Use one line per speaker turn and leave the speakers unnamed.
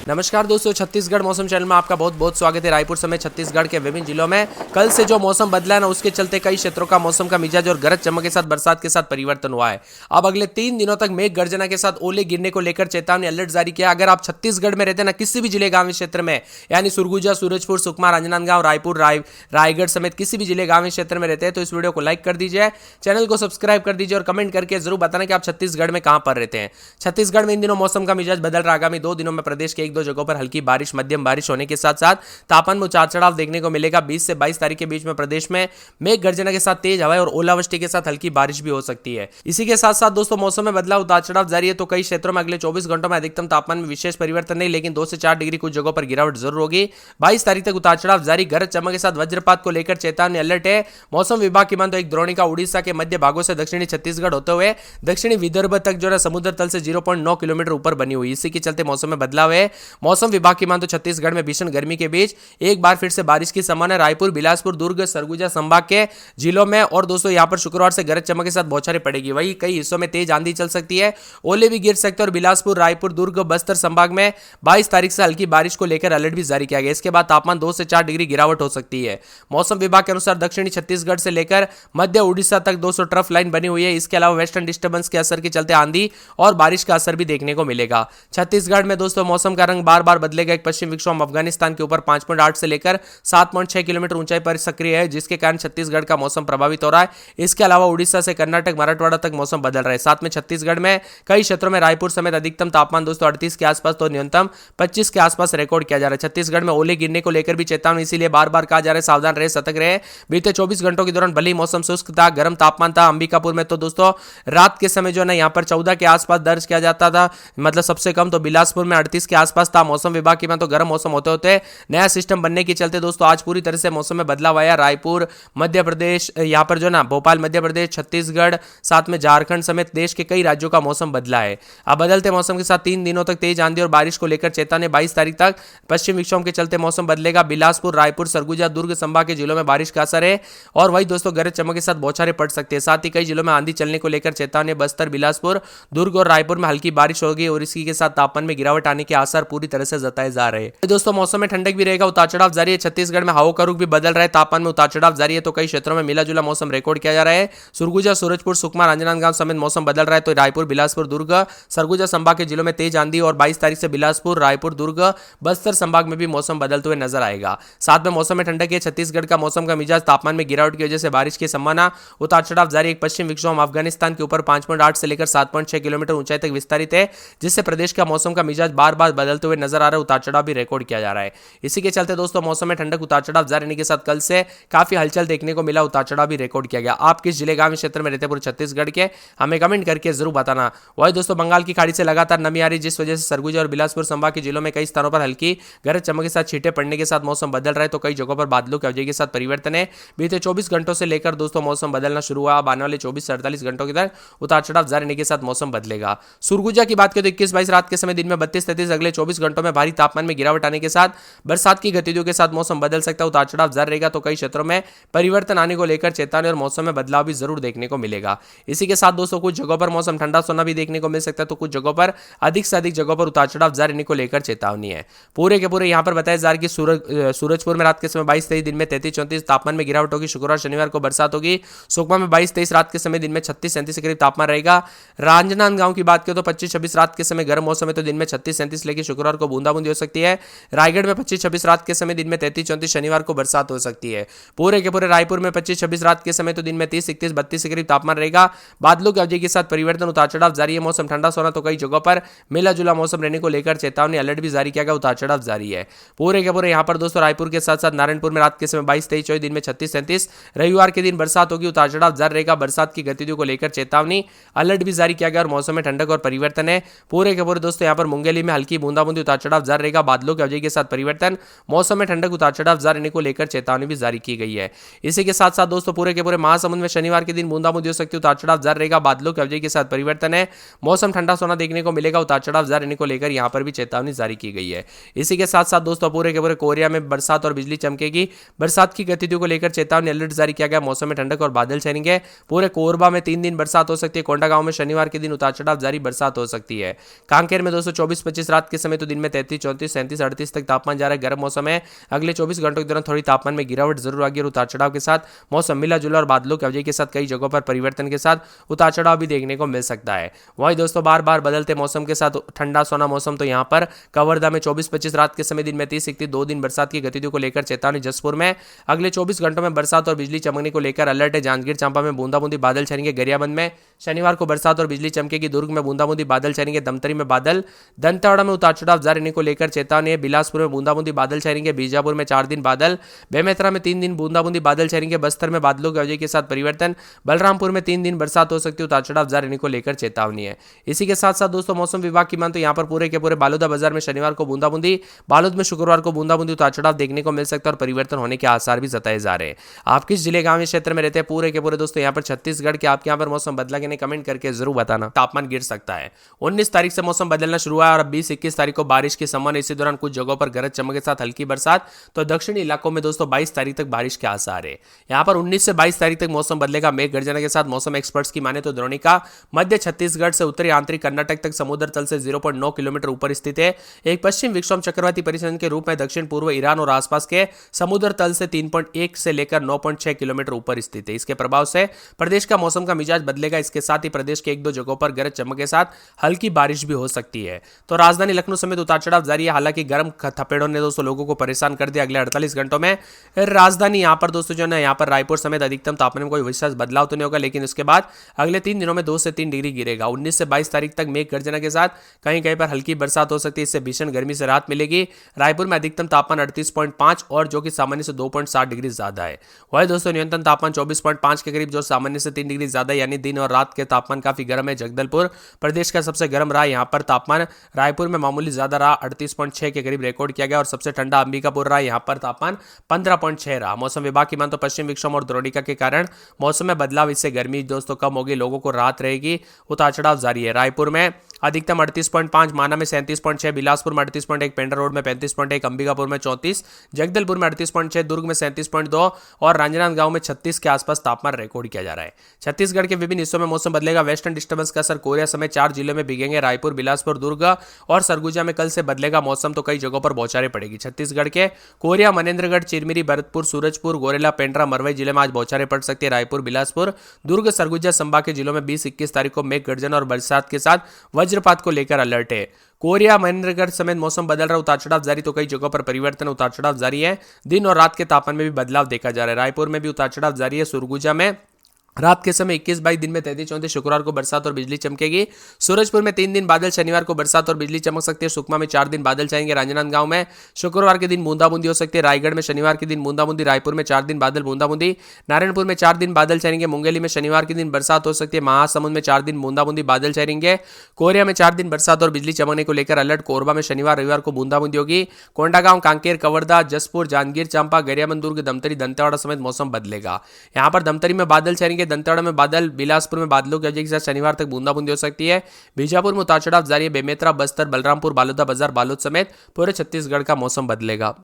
नमस्कार दोस्तों, छत्तीसगढ़ मौसम चैनल में आपका बहुत बहुत स्वागत है। रायपुर समेत छत्तीसगढ़ के विभिन्न जिलों में कल से जो मौसम बदला है ना, उसके चलते कई क्षेत्रों का मौसम का मिजाज और गरज चमक के साथ बरसात के साथ परिवर्तन हुआ है। अब अगले 3 दिनों तक मेघ गर्जना के साथ ओले गिरने को लेकर चेतावनी अलर्ट जारी किया। अगर आप छत्तीसगढ़ में रहते हैं ना, किसी भी जिले गांव क्षेत्र में, यानी सुरगुजा, सूरजपुर, सुकमा, राजनांदगांव, रायपुर, रायगढ़ समेत किसी भी जिले गांव क्षेत्र में रहते हैं तो इस वीडियो को लाइक कर दीजिए, चैनल को सब्सक्राइब कर दीजिए और कमेंट करके जरूर बताना कि आप छत्तीसगढ़ में कहां पर रहते हैं। छत्तीसगढ़ में इन दिनों मौसम का मिजाज बदल रहा है। आगामी 2 दिनों में प्रदेश के 1-2 जगहों पर हल्की बारिश, मध्यम बारिश होने के साथ साथ तापमान में उतार चढ़ाव देखने को मिलेगा। 20 से 22 तारीख के बीच में प्रदेश में मेघ गर्जना के साथ तेज हवाएं और ओलावृष्टि के साथ हल्की बारिश भी हो सकती है। इसी के साथ साथ दोस्तों मौसम में बदलाव, उतार चढ़ाव जारी है, तो कई क्षेत्रों में अगले 24 घंटों में अधिकतम तापमान में विशेष परिवर्तन नहीं, लेकिन 2 से 4 डिग्री कुछ जगहों पर गिरावट जरूर होगी। 22 तारीख तक उतार चढ़ाव जारी। गरज चमक के साथ वज्रपात को लेकर चेतावनी अलर्ट है। मौसम विभाग की माने तो एक द्रोणिका उड़ीसा के मध्य भागों से दक्षिणी छत्तीसगढ़ होते हुए दक्षिणी विदर्भ तक जो है समुद्र तल से 0.9 किलोमीटर ऊपर बनी हुई। इसी के चलते मौसम में बदलाव है। मौसम विभाग की माने तो छत्तीसगढ़ में भीषण गर्मी के बीच एक बार फिर से बारिश की संभावना है। रायपुर, बिलासपुर, दुर्ग, सरगुजा संभाग के जिलों में और दोस्तों यहां पर शुक्रवार से गरज चमक के साथ बौछारें पड़ेगी। वहीं कई हिस्सों में तेज आंधी चल सकती है, ओले भी गिर सकते हैं। और बिलासपुर, रायपुर, दुर्ग, बस्तर संभाग में 22 तारीख से हल्की बारिश को लेकर अलर्ट भी जारी किया गया। इसके बाद तापमान 2 से 4 डिग्री गिरावट हो सकती है। मौसम विभाग के अनुसार दक्षिणी छत्तीसगढ़ से लेकर मध्य उड़ीसा तक 200 ट्रफ लाइन बनी हुई है। इसके अलावा वेस्टर्न डिस्टर्बेंस के असर के चलते आंधी और बारिश का असर भी देखने को मिलेगा। छत्तीसगढ़ में दोस्तों मौसम का रंग बार बार बदलेगा। एक पश्चिम विक्षोभ अफगानिस्तान के ऊपर 5.8 से लेकर 7.6 किलोमीटर ऊंचाई पर सक्रिय है, जिसके कारण छत्तीसगढ़ का मौसम प्रभावित हो रहा है। इसके अलावा उड़ीसा से कर्नाटक, मराठवाड़ा तक मौसम बदल रहा है। साथ में छत्तीसगढ़ में कई क्षेत्रों में रायपुर समेत अधिकतम तापमान दोस्तों 38 के आसपास तो न्यूनतम 25 के आसपास रिकॉर्ड किया जा रहा है। छत्तीसगढ़ में ओले गिरने को लेकर भी चेतावनी इसीलिए बार बार कहा जा रहा है, सावधान रहे, सतर्क रहे। बीते 24 घंटों के दौरान भले ही मौसम शुष्क था, गर्म तापमान था। अंबिकापुर में तो दोस्तों रात के समय जो है ना, यहाँ पर 14 के आसपास दर्ज किया जाता था, मतलब सबसे कम। तो बिलासपुर में 38 के आसपास था। मौसम विभाग की में तो गर्म मौसम होते होते नया सिस्टम बनने के चलते दोस्तों आज पूरी तरह से मौसम में बदलाव आया। रायपुर, मध्य प्रदेश, यहाँ पर जो ना भोपाल, मध्य प्रदेश, छत्तीसगढ़, साथ में झारखंड समेत देश के कई राज्यों का मौसम बदला है। अब बदलते मौसम के साथ 3 दिनों तक तेज आंधी और बारिश को लेकर चेतावनी। 22 तारीख तक पश्चिम विक्षोभ के चलते मौसम बदलेगा। बिलासपुर, रायपुर, सरगुजा, दुर्ग संभाग के जिलों में बारिश का असर है और वही दोस्तों गरज चमक के साथ बौछारें पड़ सकती है। साथ ही कई जिलों में आंधी चलने को लेकर चेतावनी। बस्तर, बिलासपुर, दुर्ग और रायपुर में हल्की बारिश होगी और इसी के साथ तापमान में गिरावट आने के आसार पूरी तरह से जताए जा रहे हैं। दोस्तों मौसम में ठंडक भी रहेगा, उतार चढ़ाव जारी है। छत्तीसगढ़ में हवा का रुख भी बदल रहा है, तापमान में उतार चढ़ाव जारी है, तो कई क्षेत्रों में मिला जुला मौसम रिकॉर्ड किया जा रहा है। सुरगुजा, सूरजपुर, सुकमा, राजनांदगांव समेत मौसम बदल रहा है। तो रायपुर, बिलासपुर, दुर्ग, सरगुजा संभाग के जिलों में तेज आंधी और 22 तारीख से बिलासपुर, रायपुर, दुर्ग, बस्तर संभाग में भी मौसम बदलते हुए नजर आएगा। साथ में मौसम में ठंडक है। छत्तीसगढ़ का मौसम का मिजाज, तापमान में गिरावट की वजह से बारिश की संभावना, उतार चढ़ाव जारी। एक पश्चिम विक्षोभ अफगानिस्तान के ऊपर 5.8 से लेकर 7.6 किलोमीटर ऊंचाई तक विस्तारित है, जिससे प्रदेश का मौसम का मिजाज बार बार बदलते हुए नजर आ रहा है। उतार चढ़ाव भी रिकॉर्ड किया जा रहा है। इसी के चलते दोस्तों मौसम में ठंडक, उतार चढ़ाव जारी रहने के साथ कल से काफी हलचल देखने को मिला। उतार चढ़ाव भी रिकॉर्ड किया गया। आप किस जिले गांव क्षेत्र में रहते हैं पूरे छत्तीसगढ़ के, हमें कमेंट करके जरूर बताना। वही दोस्तों बंगाल की खाड़ी से लगातार नमी आ रही, जिस वजह से सरगुजा और बिलासपुर संभाग के जिलों में कई स्थानों पर हल्की गरज चमक के साथ छींटे पड़ने के साथ मौसम बदल रहा है, तो कई जगहों पर बादलों की अवधि के साथ परिवर्तन है। बीते 24 घंटों से लेकर दोस्तों मौसम बदलना शुरू हुआ। अब आने वाले 24 से 48 घंटों के अंदर उतार चढ़ाव जारी रहने के साथ मौसम बदलेगा। सुरगुजा की बात करें तो 21-22 रात के समय दिन में 32-33, अगले 24 घंटों में भारी तापमान में गिरावट आने के साथ बरसात की गतिविधियों के साथ मौसम बदल सकता है। उतार चढ़ाव जारी रहेगा, तो कई क्षेत्रों में परिवर्तन आने को लेकर चेतावनी और मौसम में बदलाव भी जरूर देखने को मिलेगा। इसी के साथ दोस्तों कुछ जगहों पर मौसम ठंडा सोना भी देखने को मिल सकता है, तो कुछ जगहों पर अधिक से अधिक जगहों पर उतार चढ़ाव जारी रहने को लेकर चेतावनी है। पूरे के पूरे यहाँ पर बताया जा रहा है कि सूरजपुर में रात के समय 22-23, दिन में 33-34 तापमान में गिरावट होगी। शुक्रवार शनिवार को बरसात होगी। सुकमा में 22-23 रात के समय, दिन में 36-37 के करीब तापमान रहेगा। राजनांदगांव की बात करें तो 25-26 रात के समय गर्म मौसम है, तो दिन में 36-37 लेकर शुक्रवार को बूंदाबूंदी हो सकती है। रायगढ़ में 25-26 रात के समय, दिन में 33-34 शनिवार को बरसात हो सकती है। पूरे के पूरे रायपुर में 25-26 रात के समय, तो दिन में 30-31-32 के करीब तापमान रहेगा। बादलों की अवधि के साथ परिवर्तन, उतार चढ़ाव जारी है। मौसम ठंडा सोना, तो कई जगहों पर मिला जुला मौसम रहने को लेकर चेतावनी अलर्ट भी जारी किया गया। उतार चढ़ाव जारी है। पूरे के पूरे यहाँ पर दोस्तों रायपुर के साथ साथ नारायणपुर में रात के समय 22-23, दिन में 36-37, रविवार के दिन बरसात होगी। उतार चढ़ाव जारी रहेगा। बरसात की गतिविधियों को लेकर चेतावनी अलर्ट भी जारी किया गया और मौसम में ठंडक और परिवर्तन है। पूरे के पूरे दोस्तों यहाँ पर मुंगेली में हल्की बूंदाबूंदी, उतार चढ़ाव जारी रहेगा। बादलों की अवधि के साथ परिवर्तन, मौसम में ठंडक, उतार चढ़ाव जारी रहने को लेकर चेतावनी भी जारी की गई है। इसी के साथ साथ दोस्तों पूरे के पूरे महासमुंद में शनिवार के दिन बूंदाबूंदी हो सकती है। उतार चढ़ाव जारी रहेगा। बादलों की अवधि के साथ परिवर्तन है। मौसम ठंडा सोना देखने को मिलेगा। उतार चढ़ाव जारी रहने को लेकर यहाँ पर भी चेतावनी जारी की गई है। इसी के साथ साथ दोस्तों पूरे के पूरे कोरिया में बरसात और बिजली चमकेगी। बरसात की गतिविधियों को लेकर चेतावनी अलर्ट जारी किया गया। मौसम में ठंडक और बादल छाएंगे। पूरे कोरबा में 3 दिन बरसात हो सकती है। कोंडागांव में शनिवार के दिन उतार चढ़ाव जारी, बरसात हो सकती है। कांकेर में दोस्तों 24-25 रात के समय में तो दिन में 33, 34, 37, 38 तक तापमान जा रहा है। गर्म मौसम है। अगले 24 घंटों के दौरान थोड़ी तापमान में गिरावट जरूर आएगी और उतार चढ़ाव के साथ मौसम मिला जुला और बादलों की वजह के साथ कई जगहों पर परिवर्तन के साथ उतार चढ़ाव भी देखने को मिल सकता है। वही दोस्तों बार बार बदलते मौसम के साथ ठंडा सोना मौसम तो यहाँ पर कवर्धा में 24-25 रात के समय, दिन में 30-31, 2 दिन बरसात की गतिविधियों को लेकर चेतावनी। जसपुर में अगले 24 घंटों में बरसात और बिजली चमकने को लेकर अलर्ट है। जांजगीर चांपा में बूंदाबूंदी बादल छाएंगे। गरियाबंद में शनिवार को बरसात और बिजली चमकेगी। दुर्ग में बूंदाबूंदी बादल छाएंगे। दमतरी में बादल। दंतेवाड़ा में उतार चढ़ाव जारी रहने को लेकर चेतावनी है। बिलासपुर में बूंदाबूंदी बादल छाएंगे। बीजापुर में 4 दिन बादल। बेमेतरा में 3 दिन बूंदाबूंदी बादल छाएंगे। बस्तर में बादलों की वजह के साथ परिवर्तन। बलरामपुर में 3 दिन बरसात हो सकती है। उतार चढ़ाव जारी रहने को लेकर चेतावनी है। इसी के साथ साथ दोस्तों मौसम विभाग की मान तो यहाँ पर पूरे के पूरे बालोदा बाजार में शनिवार को बूंदाबूंदी, बालोद में शुक्रवार को बूंदाबूंदी उतार चढ़ाव देखने को मिल सकता है और परिवर्तन होने के आसार भी जताए जा रहे हैं। आप किस जिले गांव क्षेत्र में रहते हैं पूरे के पूरे दोस्तों यहाँ पर छत्तीसगढ़ के आपके यहाँ पर मौसम बदला कि नहीं कमेंट करके जरूर बताना। तापमान गिर सकता है। 19 तारीख से मौसम बदलना शुरू हुआ और अब 20-21 तारीख को बारिश की संभावना। इसी दौरान कुछ जगहों पर गरज चमक के साथ हल्की बरसात। तो दक्षिणी इलाकों में दोस्तों 22 तारीख तक बारिश के आसार है। यहाँ पर 19 से 22 तारीख तक मौसम बदलेगा मेघ गर्जना के साथ। मौसम एक्सपर्ट्स की माने तो द्रोणिका मध्य छत्तीसगढ़ से उत्तरी आंतरिक कर्नाटक तक समुद्र तल से 0.9 किलोमीटर ऊपर स्थित है। एक पश्चिम विक्षोभ चक्रवाती परिसंचरण के रूप में दक्षिण पूर्व ईरान और आसपास के समुद्र तल से 3.1 से लेकर 9.6 किलोमीटर ऊपर स्थित है। इसके प्रभाव से प्रदेश का मौसम का मिजाज बदलेगा। इसके साथ ही प्रदेश के 1-2 जगहों पर गरज चमक के साथ हल्की बारिश भी हो सकती है। तो राजधानी लखनऊ समेत उतार चढ़ाव जारी है। हालांकि गर्म थपेड़ों ने दोस्तों लोगों को परेशान कर दिया। अगले 48 घंटों में राजधानी यहाँ पर दोस्तों जो है यहाँ पर रायपुर समेत अधिकतम तापमान में कोई विशेष बदलाव तो नहीं होगा, लेकिन उसके बाद अगले 3 दिनों में 2 से 3 डिग्री गिरेगा। 19 से 22 तारीख तक मेघ गर्जना के साथ कहीं कहीं पर हल्की बरसात हो सकती है। इससे भीषण गर्मी से राहत मिलेगी। रायपुर में अधिकतम तापमान 38.5 और जो कि सामान्य से 2.7 डिग्री ज्यादा है। वही दोस्तों न्यूनतम तापमान 24.5 के करीब जो सामान्य से 3 डिग्री ज्यादा, यानी दिन और रात के तापमान काफी गर्म है। जगदलपुर प्रदेश का सबसे गर्म रहा। यहाँ पर तापमान रायपुर में मामूली ज्यादा रहा, 38.6 के करीब रिकॉर्ड किया गया और सबसे ठंडा अंबिकापुर रहा। यहाँ पर तापमान 15.6 रहा। मौसम विभाग की मान तो पश्चिम विक्षोभ और द्रोणिका के कारण मौसम में बदलाव, इससे गर्मी दोस्तों कम होगी, लोगों को राहत रहेगी। उतार चढ़ाव जारी है। रायपुर में अधिकतम 38.5, माना में 37.6, बिलासपुर में 38.1, पेंड्रा रोड में 35.1, अंबिकापुर में 34, जगदलपुर में 38.6, दुर्ग में 37.2 और राजनांदगांव में 36 के आसपास तापमान रिकॉर्ड किया जा रहा है। छत्तीसगढ़ के विभिन्न हिस्सों में मौसम बदलेगा। वेस्टर्न डिस्टर्बेंस का असर कोरिया समेत 4 जिलों में भीगेंगे। रायपुर, बिलासपुर, दुर्ग और सरगुजा में कल से बदलेगा मौसम, तो कई जगहों पर बौछारें पड़ेगी। छत्तीसगढ़ के कोरिया, मनेन्द्रगढ़, चिरमिरी, भरतपुर, सूरजपुर, गोरेला, पेंड्रा, मरवाई जिले में आज बौछारें पड़ सकती है। रायपुर, बिलासपुर, दुर्ग, सरगुजा संभाग के जिलों में 20-21 तारीख को मेघ गर्जना और बरसात के साथ वज्रपात को लेकर अलर्ट है। कोरिया, महेंद्रगढ़ समेत मौसम बदल रहा, उतार चढ़ाव जारी, तो कई जगहों पर परिवर्तन, उतार चढ़ाव जारी है। दिन और रात के तापमान में भी बदलाव देखा जा रहा है। रायपुर में भी उतार चढ़ाव जारी है। सुरगुजा में रात के समय 21-22, दिन में 33-34, शुक्रवार को बरसात और बिजली चमकेगी। सूरजपुर में 3 दिन बादल, शनिवार को बरसात और बिजली चमक सकती है। सुकमा में 4 दिन बादल छाएंगे। राजनांदगांव में शुक्रवार के दिन बूंदाबूंदी हो सकती है। रायगढ़ में शनिवार के दिन बूंदाबूंदी। रायपुर में 4 दिन बादल, बूंदाबूंदी। नारायणपुर में 4 दिन बादल छाएंगे। मुंगेली में शनिवार के दिन बरसात हो सकती है। महासमुंद में 4 दिन बूंदाबूंदी बादल छाएंगे। कोरिया में 4 दिन बरसात और बिजली चमकने को लेकर अलर्ट। कोरबा में शनिवार रविवार को बूंदाबूंदी होगी। कोंडागांव, कांकेर, कवर्धा, जसपुर, जांजगीर चांपा, गरियाबंद, दुर्ग, दमतरी, दंतेवाड़ा समेत मौसम बदलेगा। यहाँ पर दमतरी में बादल छाएंगे, दंतेवाड़ा में बादल, बिलासपुर में बादलों की वजह के साथ शनिवार तक बूंदाबूंदी हो सकती है। बीजापुर में उतार चढ़ाव जारी है। बेमेतरा, बस्तर, बलरामपुर, बालोदा बाजार, बालोद समेत पूरे छत्तीसगढ़ का मौसम बदलेगा।